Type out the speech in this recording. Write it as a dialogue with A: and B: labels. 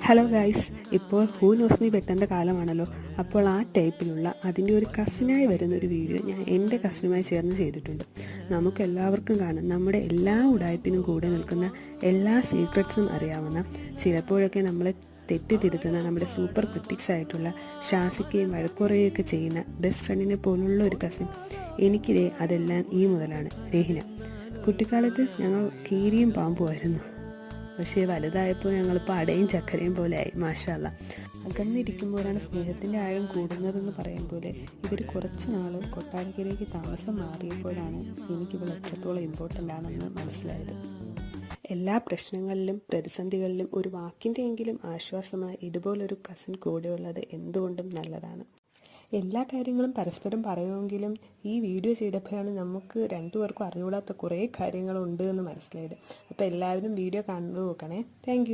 A: Hello guys, ഇപ്പോൾ who knows me പെട്ടെൻ്റെ കാലമാണല്ലോ. അപ്പോൾ ആ ടൈപ്പിലുള്ള അതിൻ്റെ ഒരു കസിനായി വരുന്ന ഒരു വീഡിയോ ഞാൻ എൻ്റെ കസിനുമായി ചേർന്ന് ചെയ്തിട്ടുണ്ട്. നമുക്കെല്ലാവർക്കും കാണും, നമ്മുടെ എല്ലാ ഉടായ്പിനും കൂടെ നിൽക്കുന്ന, എല്ലാ സീക്രട്സും അറിയാവുന്ന, ചിലപ്പോഴൊക്കെ നമ്മളെ തെറ്റിത്തിരുത്തുന്ന നമ്മുടെ സൂപ്പർ ക്രിറ്റിക്സ് ആയിട്ടുള്ള ശാസിക്കുകയും വഴക്കുറയുകയൊക്കെ ചെയ്യുന്ന ബെസ്റ്റ് ഫ്രണ്ടിനെ പോലുള്ള ഒരു കസിൻ. എനിക്കിതേ അതെല്ലാം ഈ മുതലാണ് രഹിന. കുട്ടിക്കാലത്ത് ഞങ്ങൾ കീരിയും പാമ്പുമായിരുന്നു. പക്ഷേ വലുതായപ്പോൾ ഞങ്ങളിപ്പോൾ അടയും ചക്കരയും പോലെ ആയി. മാഷാല്ല. അകന്നിരിക്കുമ്പോഴാണ് സ്നേഹത്തിൻ്റെ ആഴം കൂടുന്നതെന്ന് പറയും പോലെ ഇവർ കുറച്ച് നാൾ കൊട്ടാരക്കരയ്ക്ക് താമസം മാറിയപ്പോഴാണ് എനിക്കിവൾ എത്രത്തോളം ഇമ്പോർട്ടൻ്റ് ആണെന്ന് മനസ്സിലായത്. എല്ലാ പ്രശ്നങ്ങളിലും പ്രതിസന്ധികളിലും ഒരു വാക്കിൻ്റെയെങ്കിലും ആശ്വാസമായി ഇതുപോലൊരു കസിൻ കൂടെയുള്ളത് എന്തുകൊണ്ടും നല്ലതാണ്. എല്ലാ കാര്യങ്ങളും പരസ്പരം പറയുമെങ്കിലും ഈ വീഡിയോ ചെയ്തപ്പോഴാണ് നമുക്ക് രണ്ടുപേർക്കും അറിഞ്ഞുകൂടാത്ത കുറേ കാര്യങ്ങളുണ്ട് എന്ന് മനസ്സിലായത്. അപ്പോൾ എല്ലാവരും വീഡിയോ കണ്ടു നോക്കണേ. താങ്ക്